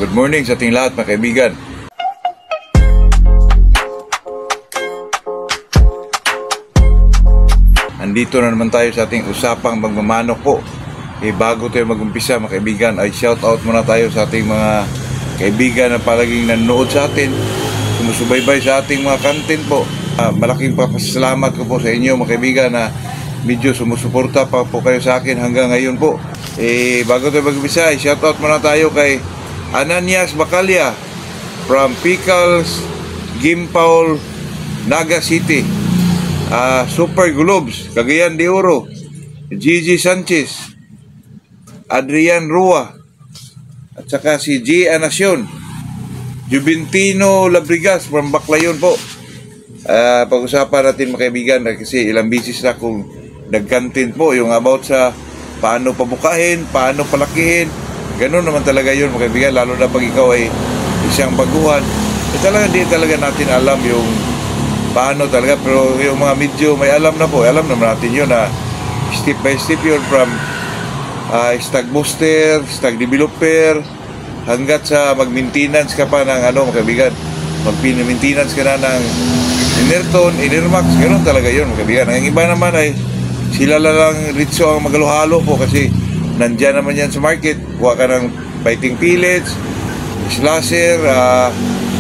Good morning sa ating lahat mga kaibigan. Andito na naman tayo sa ating usapang magmamanok po. Bago tayo mag-umpisa mga kaibigan, ay shout out muna tayo sa ating mga kaibigan na palaging nanonood sa atin, sumusubaybay sa ating mga content po. Malaking papasalamat ko po sa inyo mga kaibigan na medyo sumusuporta pa po kayo sa akin hanggang ngayon po. Bago tayo mag-umpisa, shout out muna tayo kay Ananias Bacalya from Pickles, Gimpaul, Naga City, Super Globes, Cagayan de Oro, Gigi Sanchez, Adrian Rua, at saka si G. Anacion, Juventino Labrigas from Baclayon po. Pag-usapan natin mga kaibigan kasi ilang bisis na kung nag-content po yung about sa paano pabukahin, paano palakihin. Ganun naman talaga yun mga kaibigan, lalo na pag ikaw ay isang baguhan. Di talaga natin alam yung paano talaga, pero yung mga medyo may alam na po, alam naman natin yun na step by step yun from stag booster, stag developer, hanggat sa mag-maintenance ka pa ng mga kaibigan, mag-maintenance ka na ng Inerton, Inermax, ganun talaga yun mga kaibigan. Ang iba naman ay sila lang ritso ang maghalo-halo po kasi nandyan naman yan sa market. Kuha ka ng fighting pellets, slasher,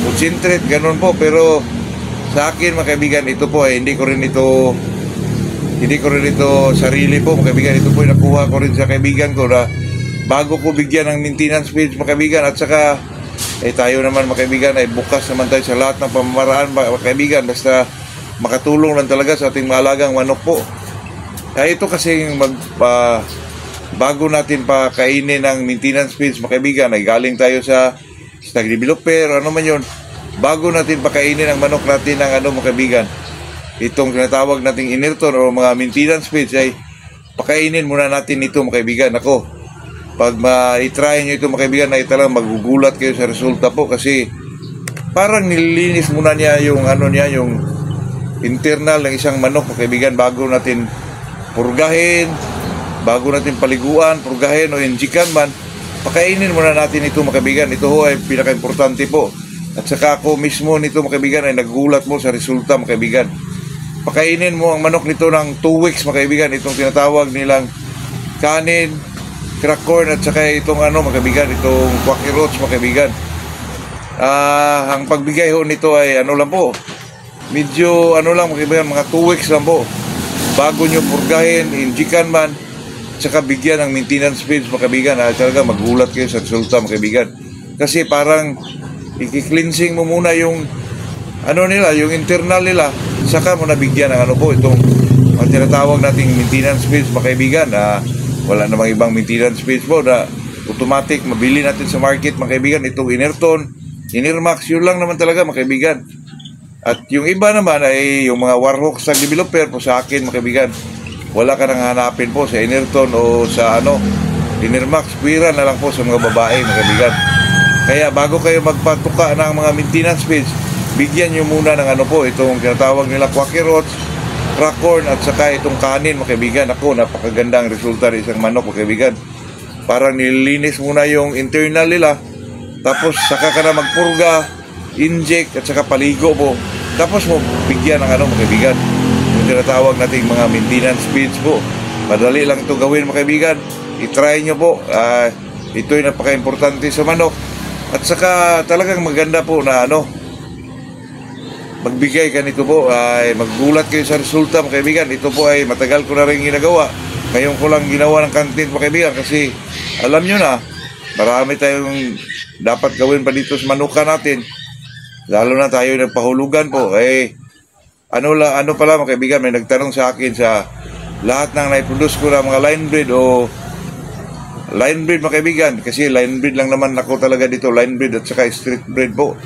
concentrate, ganun po. Pero sa akin mga kaibigan, ito po ay hindi ko rin ito sarili po mga kaibigan. Ito po ay nakuha ko rin sa kaibigan ko na bago ko bigyan ng maintenance page mga kaibigan. At saka tayo naman mga kaibigan ay bukas naman tayo sa lahat ng pamamaraan mga kaibigan, basta makatulong lang talaga sa ating maalagang manok po. Ito kasi bago natin pa kainin ng maintenance page mga kaibigan, ay galing tayo sa stag developer, ano man yun, bago natin pa kainin ang manok natin ng mga kaibigan, itong tinatawag nating Inerton o mga maintenance page, ay pakainin muna natin ito mga kaibigan. Ako, pag ma-try nyo ito mga kaibigan, ay talagang magugulat kayo sa resulta po kasi parang nililinis muna niya yung yung internal ng isang manok mga kaibigan bago natin purgahin, bago natin paliguan, purgahin o injikan man. Pakainin muna natin ito mga kaibigan. Ito ho ay pinaka-importante po. At saka ako mismo nito mga kaibigan ay nagulat mo sa resulta mga kaibigan. Pakainin mo ang manok nito ng 2 weeks mga kaibigan. Itong tinatawag nilang kanin, crack corn, at saka itong mga kaibigan, itong quacky roach mga kaibigan. Ang pagbigay ho nito ay lang po, medyo lang mga kaibigan, mga 2 weeks lang po bago nyo purgahin, injikan man, tsaka bigyan ng maintenance page mga kaibigan. Talaga magulat kayo sa resulta mga kaibigan. Kasi parang i-cleansing mo muna yung nila, yung internal nila, saka mo nabigyan ng po itong tinatawag nating maintenance page mga kaibigan. Wala namang ibang maintenance page po na automatic mabili natin sa market mga kaibigan. Itong Inerton, Inermax, yun lang naman talaga mga kaibigan. At yung iba naman ay yung mga Warhawk sa developer po sa akin mga kaibigan. Wala ka nang hanapin po sa Inerton o sa Inermax. Pwera na lang po sa mga babae mga kaibigan. Kaya bago kayo magpatuka ng mga maintenance page, bigyan nyo muna ng po itong tinatawag nila quacky roach, crack corn, at saka itong kanin mga kaibigan. Ako, napakagandang resulta ng isang manok mga kaibigan. Parang nililinis muna yung internal nila, tapos saka ka na magpurga, inject, at saka paligo po. Tapos mo bigyan ng mga kaibigan, yung tinatawag nating mga maintenance page po. Madali lang ito gawin mga kaibigan. I-try nyo po. Ito ay napaka-importante sa manok. At saka talagang maganda po na magbigay ka nito po. Ay maggulat kayo sa resulta mga kaibigan. Ito po ay matagal ko na rin ginagawa. Ngayon ko lang ginawa ng content mga kaibigan kasi alam nyo na, marami tayong dapat gawin pa dito sa manuka natin. Lalo na tayo nagpahulugan po. Pala mga kaibigan, may nagtanong sa akin sa lahat ng naiproduce ko na mga line breed o line breed mga kaibigan. Kasi line breed lang naman ako talaga dito, line breed at saka street breed po.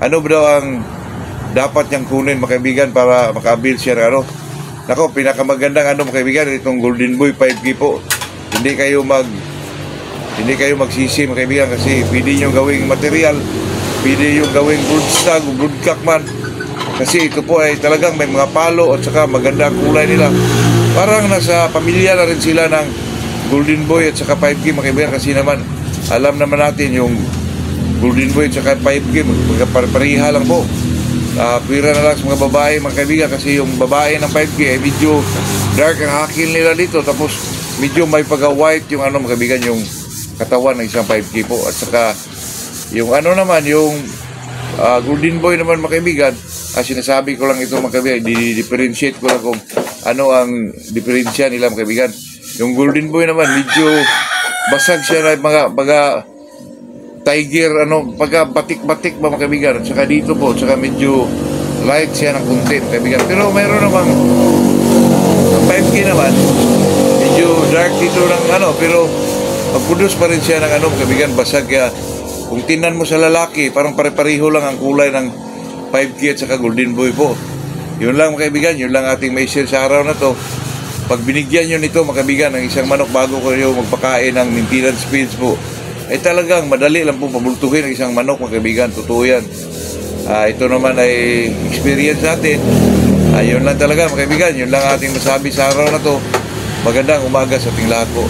Ano ba daw ang dapat niyang kunin mga kaibigan para makabil siya Nako, pinakamagandang mga kaibigan, itong Golden Boy 5K po. Hindi kayo magsisi mga kaibigan kasi pwede nyo gawing material, pwede yung gawing broodstag o broodcock man. Kasi ito po ay talagang may mga palo at saka maganda ang kulay nila. Parang nasa pamilya na rin sila ng Golden Boy at saka 5K mga kaibigan kasi naman alam naman natin yung Golden Boy at saka 5K, magpapariha lang po. Pira na lang sa mga babae mga kaibigan, kasi yung babae ng 5K ay medyo dark ang hakil nila dito, tapos medyo may pagka-white yung ano mga kaibigan, yung katawan ng isang 5K po. At saka yung ano naman, yung Golden Boy naman mga kaibigan, sinasabi ko lang ito mga kaibigan, di-differentiate ko lang kung ano ang diferensya nila mga kaibigan. Yung Golden Boy naman medyo basag siya na mga tiger, pagka batik-batik ba mga kaibigan. At saka dito po, at saka medyo light siya ng content kaibigan. Pero mayroon namang 5K naman, medyo dark dito ng pero mag-produce pa rin siya ng kaibigan, basag. Kung tinan mo sa lalaki, parang pare-pareho lang ang kulay ng 5K at saka Golden Boy po. Yun lang mga kaibigan, yun lang ating may share sa araw na to. Pag binigyan nyo nito mga kaibigan ng isang manok bago kayo magpakain ng maintenance feeds po, ay talagang madali lang po pabultuhin ang isang manok mga kaibigan. Totoo yan. Ito naman ay experience natin. Yun lang talaga mga kaibigan, yun lang ating masabi sa araw na to. Magandang umaga sa ating lahat po.